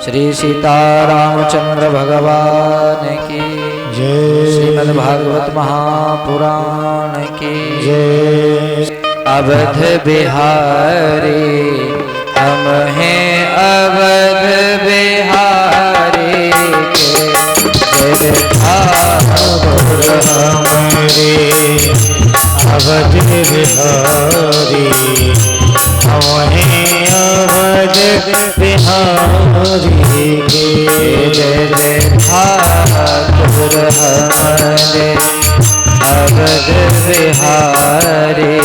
श्री सीतारामचंद्र भगवान की जय। श्रीमद् भागवत महापुराण की जय। अवध बिहारी हम हैं अवध बिहारी के जय ठाकुर हमारे अवध बिहारी हम हैं अवध बिहारी के जय जय ठाकुर हमारे अवध बिहारी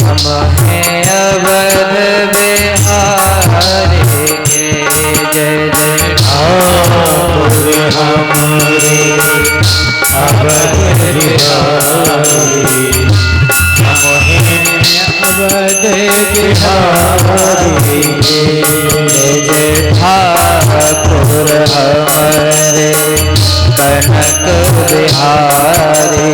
हम हैं अवध बिहारी के जय जय ठाकुर हमारे अवध बिहारी हम हैं अवध बिहारी के जय जय ठाकुर हमारे कनक बिहारी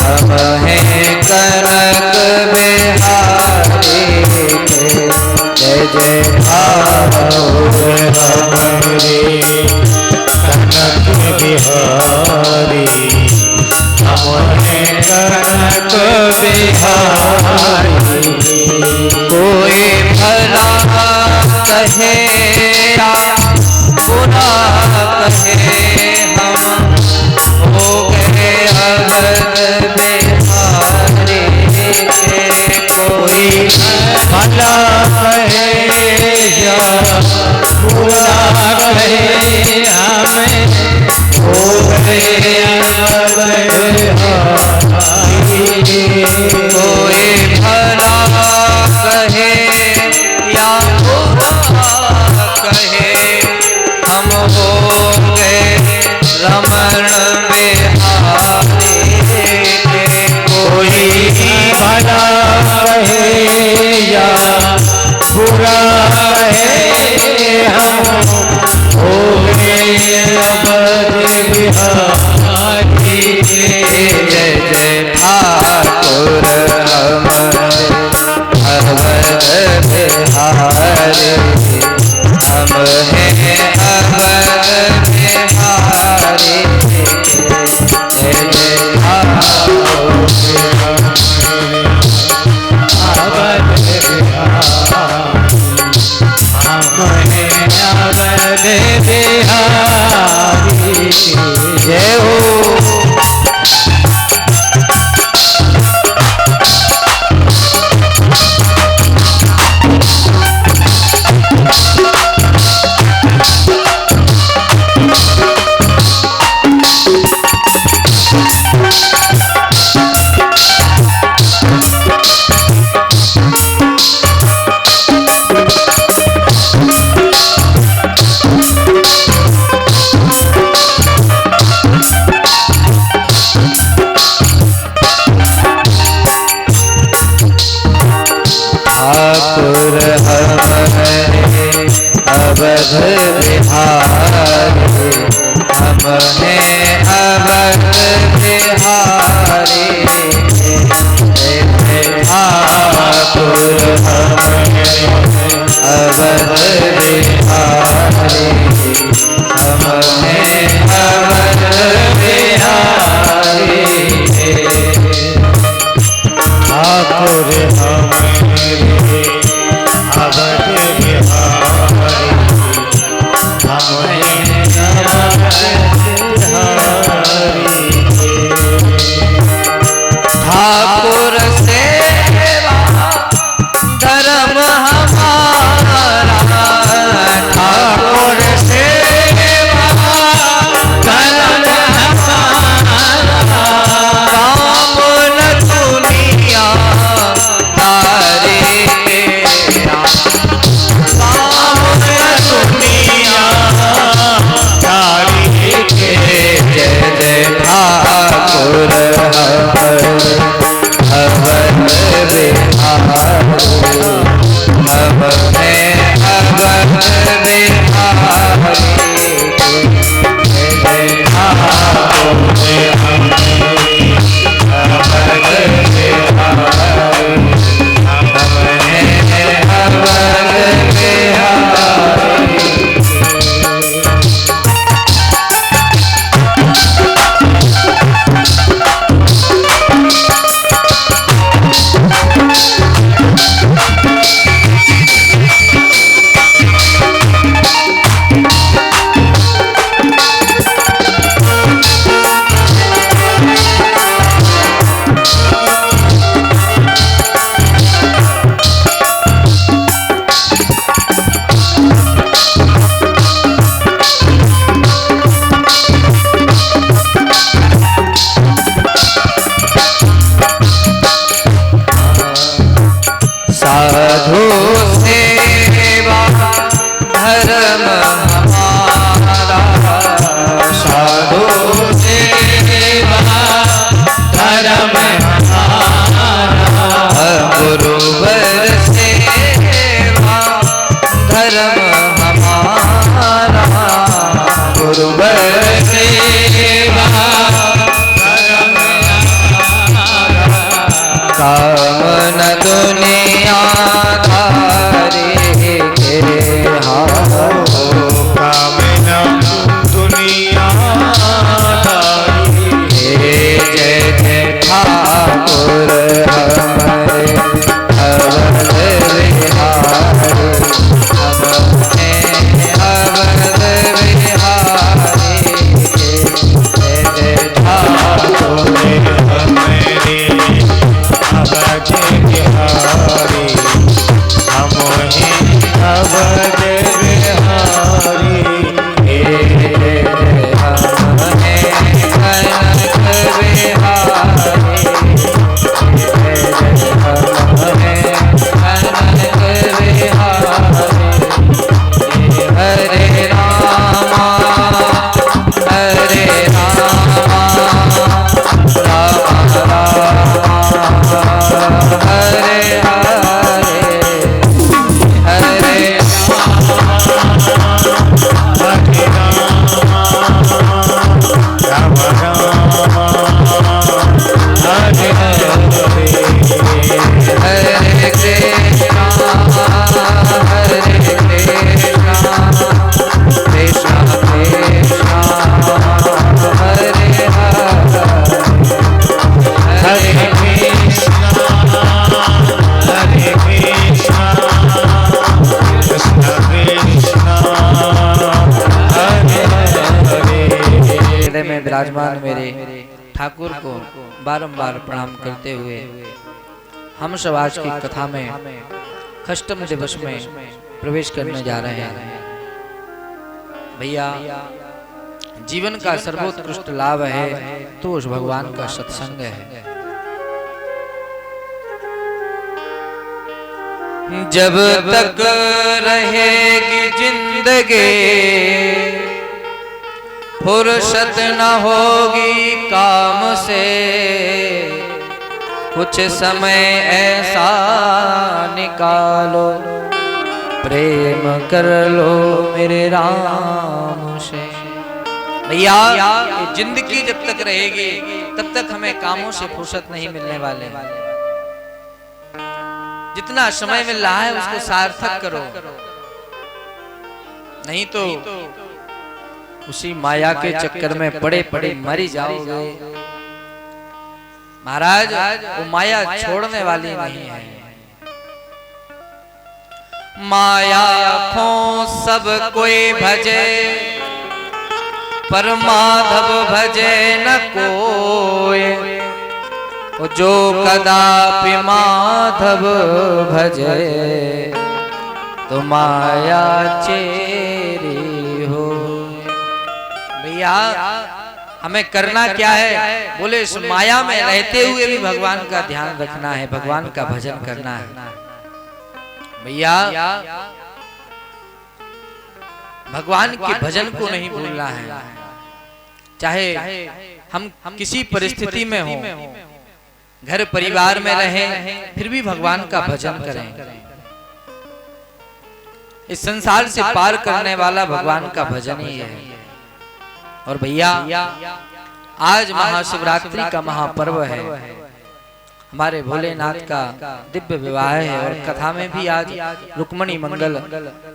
हम हैं कनक बिहारी के जय जय ठाकुर हमारे कनक बिहारी हम हैं कनक बिहारी कोई भला कहे या बुरा कहे हम हो गए अवध बिहारी के कोई भला कहे या बुरा कहे हमें हो गए अवध बिहारी कोई भला कहे या बुरा कहे हम हो गए रमण बिहारी के कोई भला कहे या बुरा कहे हम हो गए अवध बिहारी जय जय ठाकुर हमारे अवध बिहारी हम हैं अवध बिहारी जय जय ठाकुर अवध बिहारी हम हैं अवध बिहारी जय हो। ठाकुर हमारे अवध बिहारी हम हैं अवध बिहारी जय जय ठाकुर हमारे अवध बिहारी हम हैं अवध बिहारी ठाकुर हमारे अवध बिहारी हम हैं अवध बिहारी ठाकुर सेवा धर्म हमारा ठाकुर सेवा धर्म हमारा काम न दुनिया तारे तेरा काम न दुनिया तारी के जय जय ठाकुर अवध बिहारी हम हैं अवध बिहारी जय जय ठाकुर हम अवध बिहारी हम हैं अवध बिहारी धर्म हमारा साधु सेवा धर्म हमारा गुरुवर सेवा धर्म हमारा गुरुवर सेवा धर्म हमारा काम न दुनिया धारे के काम न दुनिया जय जय ठाकुर हमारे अवध बिहारी हमें अवध बिहारी जय जय ठाकुर हमारे अवध बिहारी हमें अवध बिहारी विराजमान मेरे ठाकुर को बारंबार प्रणाम करते हुए हम सब आज की कथा में अष्टम दिवस में प्रवेश करने जा रहे हैं। भैया, जीवन का सर्वोत्कृष्ट लाभ है तो उस भगवान का सत्संग है। जब तक रहेगी जिंदगी फुर्सत न होगी काम से, कुछ समय ऐसा निकालो प्रेम कर लो मेरे राम से। भैया, जिंदगी जब तक रहेगी तब तक हमें कामों से फुर्सत नहीं मिलने वाले। जितना समय मिल रहा है उसको सार्थक करो, नहीं तो उसी माया के चक्कर में पड़े पड़े मरी जाओगे। महाराज, वो माया छोड़ने वाली नहीं है। माया को सब कोई भजे पर माधव भजे न कोई, जो कदापि माधव भजे तो माया चेरी हो। भैया, हमें करना क्या है? बोले इस माया में रहते हुए भी भगवान का ध्यान रखना है, भगवान का भजन करना है। भैया, भगवान के भजन को नहीं भूलना है। चाहे हम किसी परिस्थिति में हो, घर परिवार में रहें, फिर भी भगवान का भजन करें। इस संसार से पार करने वाला भगवान का भजन ही है। और भैया, आज महाशिवरात्रि का महापर्व है, हमारे भोलेनाथ का दिव्य विवाह है। और कथा में भी आज रुक्मणी मंगल,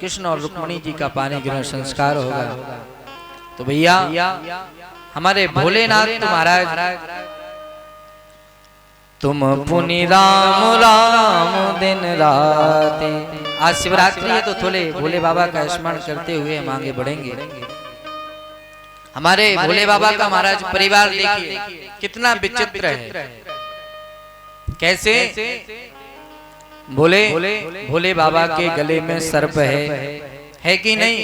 कृष्ण और रुक्मणी जी का पानी ग्रहण संस्कार होगा। तो भैया, हमारे भोलेनाथ महाराज, तुम पुनि राम राम दिन रात। आज शिवरात्रि है तो थोड़े भोले बाबा का स्मरण करते हुए हम आगे बढ़ेंगे। हमारे भोले बाबा का महाराज परिवार देखिए कितना विचित्र है। कैसे? भोले बाबा के गले में सर्प है कि नहीं?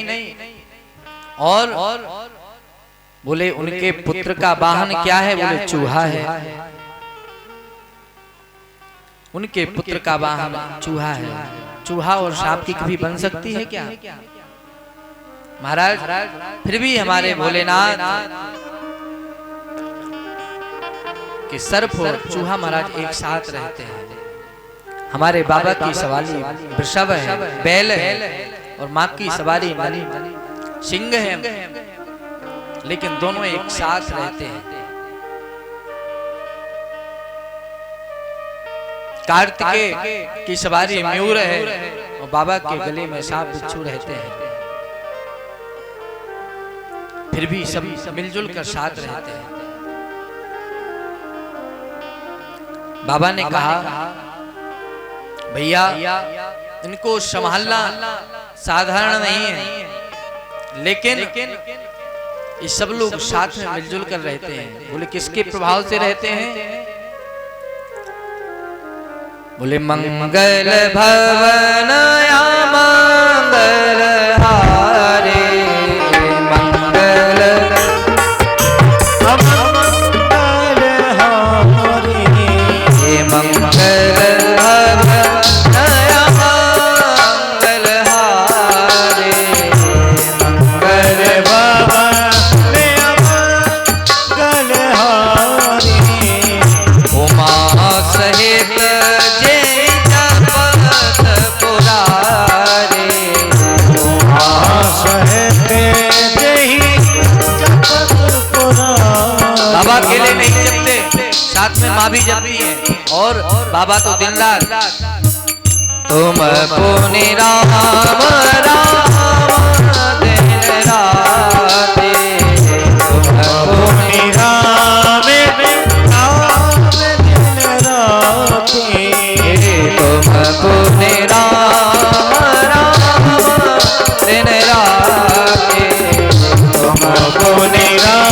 और बोले उनके पुत्र का वाहन क्या है? बोले चूहा है। उनके पुत्र का वाहन चूहा है। चूहा और सांप की कभी बन सकती है क्या? महाराज फिर भी हमारे भोलेनाथ कि सर्प और चूहा महाराज एक साथ रहते हैं। हमारे बाबा की सवारी वृषभ है, बैल है, और माँ की सवारी सिंह है, लेकिन दोनों एक साथ रहते हैं। कार्तिकेय की सवारी मयूर है और बाबा के गले में सांप बिच्छू रहते हैं, फिर भी सब मिलजुल कर साथ रहते हैं। बाबा ने कहा भैया इनको संभालना साधारण नहीं है, लेकिन ये सब लोग साथ में मिलजुल कर रहते हैं। बोले किसके प्रभाव से रहते हैं? बोले मंगल भवन या मंगल हारे, मंगल मंगल अकेले नहीं जपते, साथ में माँ भी जपती है। और बाबा तो दिन रात तुम पुनि राम राम दिन रात, तुम पुनि राम राम दिन रात, तुम पुनि राम राम दिन रात, तुम पुनि राम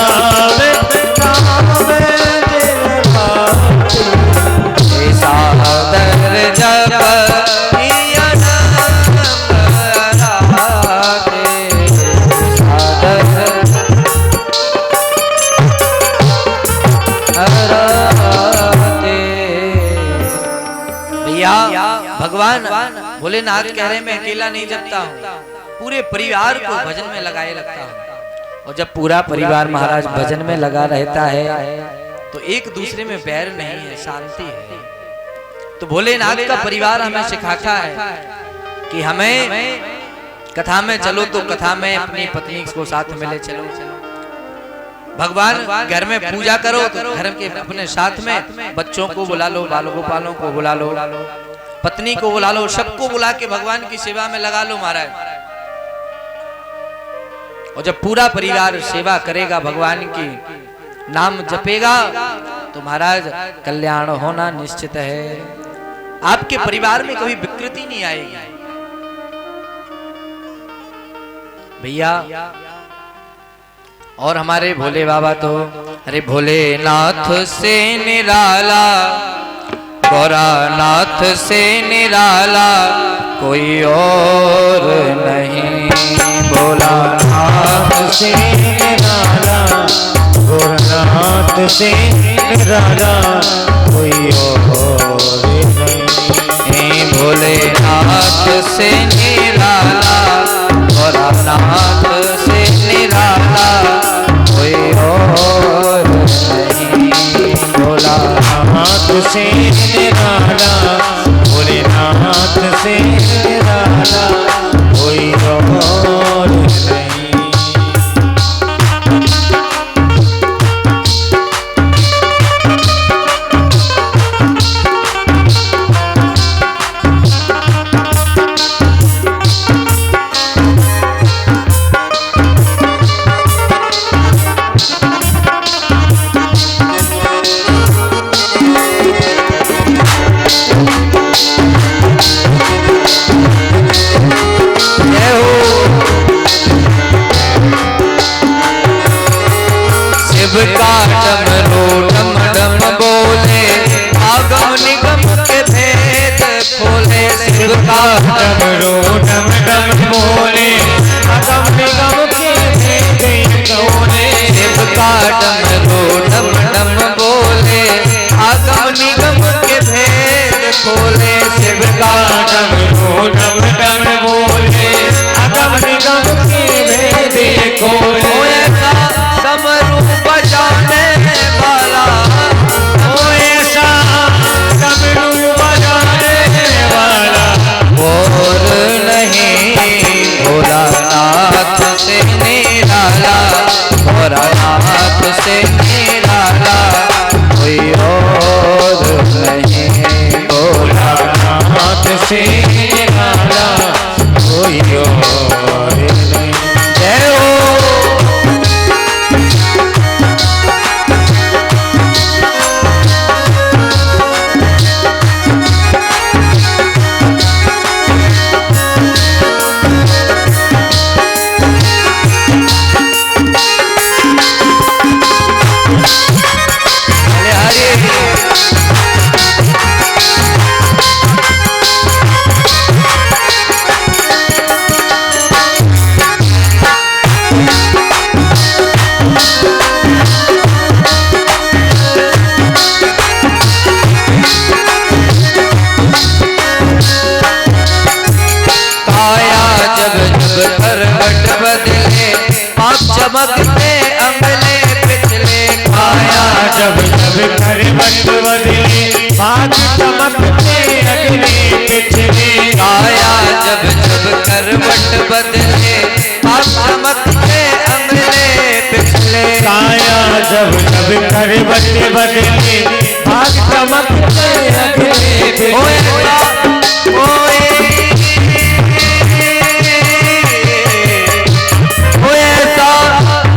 भगवान भोलेनाथ कह रहे मैं अकेला नहीं जपता हूँ, पूरे परिवार को भजन में लगाए रखता हूँ। और जब पूरा परिवार महाराज भजन में लगा रहता है तो एक दूसरे में बैर नहीं है, शांति है। तो भोलेनाथ का परिवार हमें सिखाता है कि हमें कथा में चलो तो कथा में अपनी पत्नी को साथ में ले चलो, भगवान घर में पूजा करो तो घर के अपने साथ में बच्चों को बुला लो, बाल गोपालों को बुला लो, पत्नी को बुला लो, सबको बुला के भगवान की सेवा में लगा लो महाराज। और जब पूरा परिवार सेवा करेगा, भगवान की नाम जपेगा, तो महाराज कल्याण होना निश्चित है। आपके परिवार में कभी विकृति नहीं आएगी भैया। और हमारे भोले बाबा तो अरे भोलेनाथ से निराला, गौरानाथ से निराला कोई और नहीं, भोलानाथ से निराला, गौरानाथ से निराला कोई और नहीं, भोलेनाथ से निराला, गौरानाथ से निराला कोई और नहीं, भोलानाथ से निराला, भोलेनाथ से निराला कोई और नहीं। चमकते अंगले पिछले काया जब जब करवट बदले भाग चमकते अगले पिछले काया जब जब करवट बदले भाग चमकते अंगले पिछले काया जब जब करवट बदले भाग चमकते अगले पिछले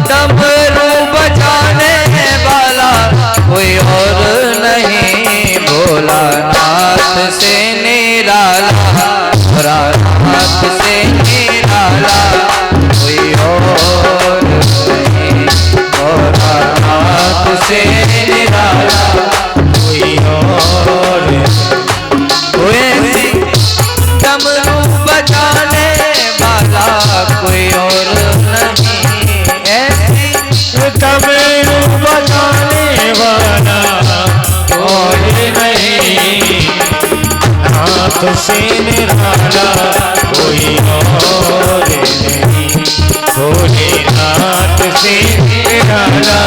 डमरू बजाने वाला कोई और नहीं, भोलानाथ से निराला, भोलानाथ से निराला कोई और नहीं, भोलानाथ से निराला कोई और डमरू बजाने वाला कोई और नहीं, ऐसी डमरू बजाने वाला कोई नहीं, नाथ से निराला कोई और नहीं, भोलेनाथ से निराला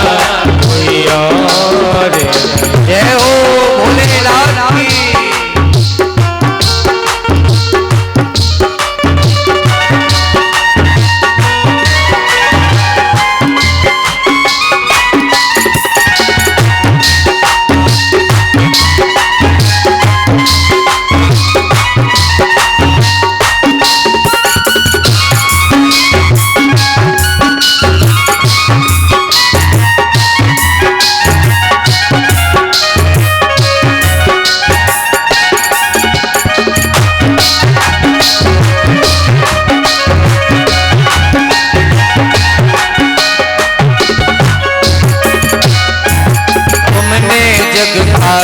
कोई और नहीं। जय हो भोलेनाथ की।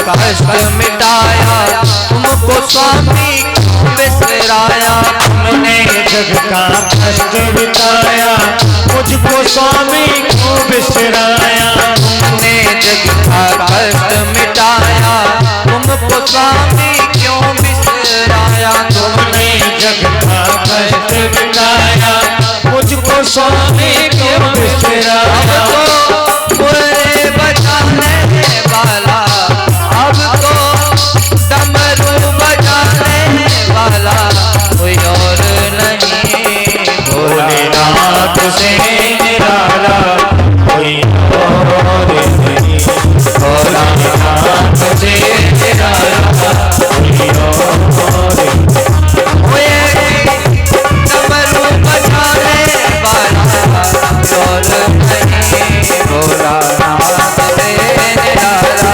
कष्ट मिटाया तुमको स्वामी बिसराया, तुमने जग का कष्ट मिटाया मुझको स्वामी को बिसराया, तुमने जग का कष्ट मिटाया तुमको स्वामी क्यों बिसराया, तुमने जग का कष्ट मिटाया मुझको स्वामी क्यों बिसराया। मुझे बचाने वाला अब तो डमरू बजाने वाला कोई और नहीं, भोलेनाथ से निराला कोई और नहीं, भोलेनाथ से निराला कोई और नहीं। डमरू बजाने वाला और नहीं, भोलानाथ से निराला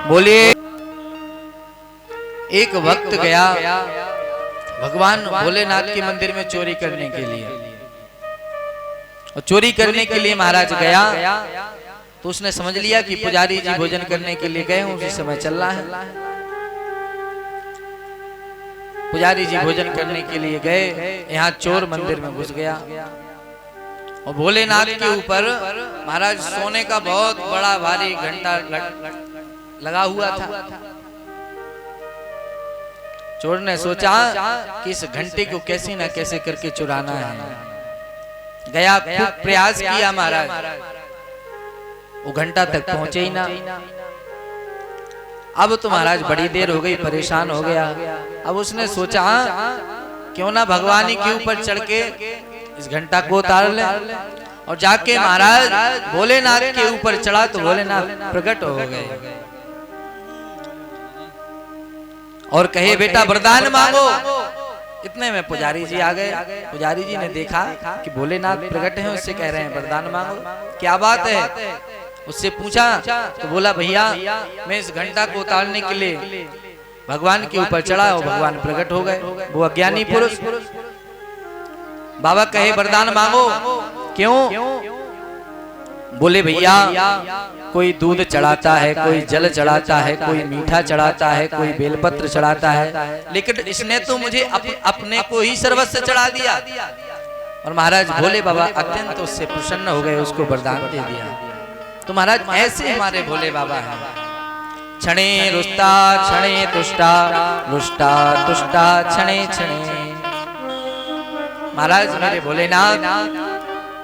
बोलिए। एक वक्त गया भगवान भोलेनाथ के मंदिर में चोरी करने के लिए, और चोरी करने के लिए महाराज गया तो उसने समझ लिया कि पुजारी जी भोजन करने के लिए गए हैं, उसी समय चल रहा है। पुजारी जी भोजन करने के लिए गए, यहाँ चोर मंदिर में घुस गया और भोलेनाथ के ऊपर महाराज सोने का बहुत बड़ा भारी घंटा लगा हुआ था। चोर ने सोचा कि इस घंटे को कैसे न कैसे करके चुराना है। गया, खूब प्रयास किया महाराज, वो घंटा तक पहुंचे ही ना। अब तो महाराज बड़ी देर हो गई, परेशान हो गया। अब उसने सोचा क्यों ना भगवान के ऊपर चढ़ के इस घंटा को उतार ले, और जाके महाराज भोलेनाथ के ऊपर चढ़ा तो भोलेनाथ प्रकट हो गए और कहे बेटा वरदान मांगो। इतने में पुजारी जी आ गए। पुजारी जी ने देखा कि भोलेनाथ प्रकट हैं, उससे कह रहे हैं वरदान मांगो। क्या बात है? उससे पूछा तो बोला भैया मैं इस घंटा को उतारने के लिए भगवान के ऊपर चढ़ा और भगवान प्रकट हो गए। वो अज्ञानी पुरुष बाबा कहे वरदान मांगो। क्यों? बोले भैया कोई दूध चढ़ाता है, कोई जल चढ़ाता है, कोई मीठा चढ़ाता है, कोई बेलपत्र चढ़ाता है, लेकिन इसने तो मुझे अपने को ही सर्वस्व चढ़ा दिया। और महाराज भोले बाबा अत्यंत उससे प्रसन्न हो गए, उसको वरदान दे दिया। तो महाराज ऐसे हमारे भोले बाबा हैं। क्षणे रुष्टा क्षणे तुष्टा, रुष्टा तुष्टा क्षणे क्षणे। महाराज मेरे भोलेनाथ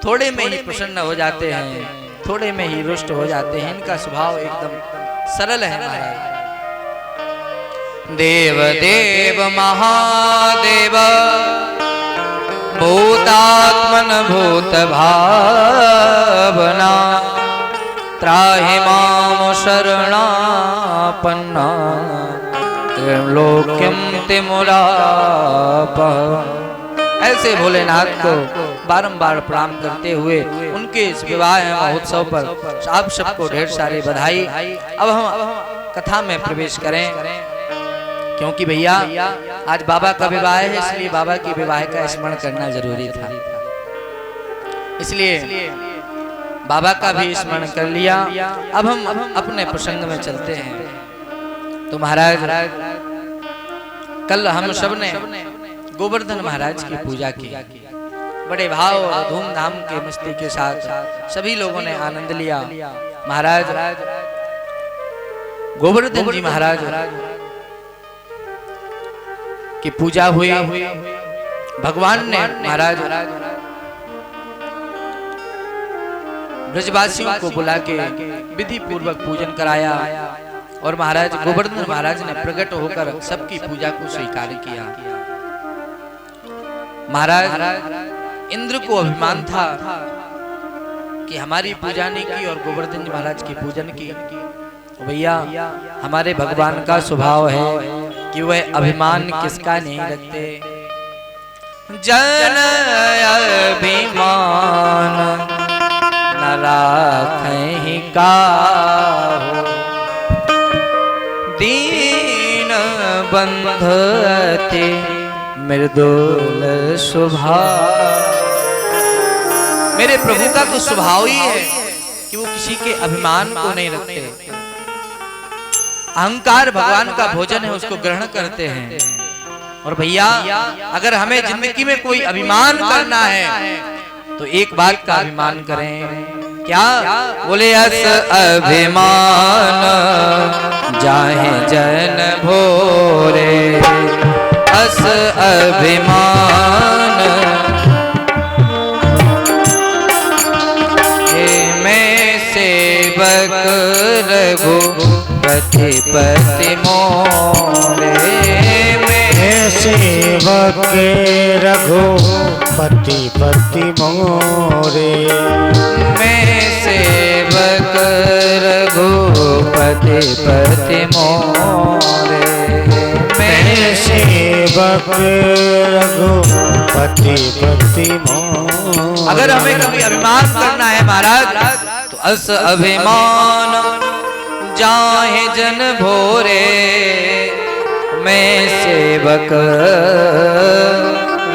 थोड़े में ही प्रसन्न हो जाते हैं, थोड़े में ही रुष्ट हो जाते हैं। इनका स्वभाव एकदम सरल है महाराज। देव देव महादेव भूतात्मन भूत भावना, त्राहि माम शरणापन्ना, त्रिलोक्यं तिमुरापः। ऐसे भोलेनाथ को बारंबार प्रणाम करते हुए उनके इस विवाह महोत्सव पर आप सबको ढेर सारी बधाई। अब हम कथा में प्रवेश करें, क्योंकि भैया आज बाबा का विवाह है, इसलिए बाबा की विवाह का स्मरण करना जरूरी था। इसलिए बाबा का भी स्मरण कर लिया। अब हम अपने प्रसंग में चलते हैं। तो महाराज कल हम सब ने गोवर्धन महाराज की पूजा की, बड़े भाव और धूमधाम के मस्ती के साथ सभी लोगों ने आनंद लिया। महाराज गोवर्धन जी महाराज की पूजा हुई। भगवान ने महाराज ब्रजवासियों को बुला के विधि पूर्वक पूजन कराया और महाराज गोवर्धन महाराज ने प्रकट होकर सबकी पूजा को स्वीकार किया। महाराज इंद्र को अभिमान था कि हमारी पूजा नहीं की और गोवर्धन जी महाराज की पूजन की। भैया हमारे भगवान का स्वभाव है कि वह अभिमान किसका नहीं रखते। जन अभिमान न राखहि काहू, दीन बंध अति मृदुल स्वभाव। मेरे प्रभु का तो स्वभाव ही है कि वो किसी के अभिमान को नहीं रखते। अहंकार भगवान का भोजन है, उसको ग्रहण करते हैं। और भैया अगर hमें जिंदगी में कोई अभिमान करना है तो एक बात का अभिमान करें। क्या? बोले अस अभिमान जाहे जन भोरे, अस अभिमान मैं सेवक रघुपति पति मोरे, मैं सेवक रघुपति पति मोरे, मैं सेवक रघुपति पति मोरे, मैं सेवक रघुपति पति मोरे। अगर हमें कभी अभिमान करना है महाराज तो अस अभिमान जाहे जन भोरे, मैं सेवक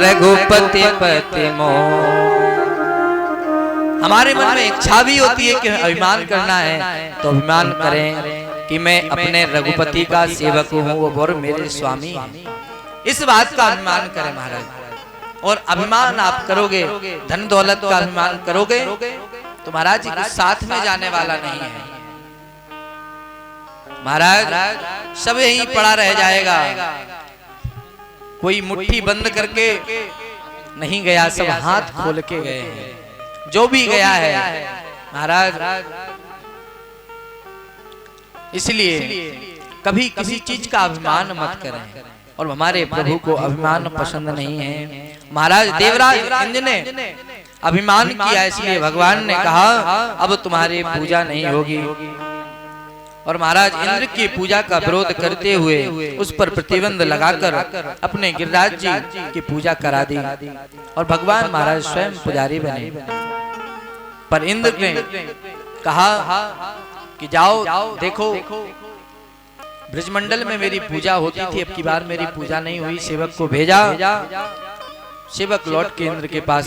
रघुपति पति मोरे। हमारे मन में इच्छा भी होती है कि अभिमान करना है तो अभिमान करें कि मैं अपने रघुपति का सेवक हूँ, वो और मेरे स्वामी हैं। इस बात का अभिमान करें महाराज। और अभिमान आप करोगे, धन दौलत का अभिमान करोगे तो महाराज जी कुछ साथ में जाने वाला नहीं है। महाराज सब यहीं पड़ा रह जाएगा। कोई मुट्ठी बंद करके नहीं गया, सब हाथ खोल के गए हैं। जो भी गया है महाराज, इसलिए कभी किसी चीज का अभिमान मत करें। और हमारे प्रभु को अभिमान पसंद नहीं है। महाराज देवराज इंद्र ने अभिमान किया, इसलिए भगवान ने कहा अब तुम्हारी पूजा नहीं होगी। और महाराज इंद्र की पूजा का विरोध करते हुए उस पर प्रतिबंध लगाकर अपने गिरिराज जी की पूजा करा दी और भगवान महाराज स्वयं पुजारी बने। पर इंद्र ने कहा कि जाओ देखो ब्रजमंडल में मेरी पूजा होती थी, अब की बार मेरी पूजा नहीं हुई। सेवक को भेजा, सेवक लौट के इंद्र के पास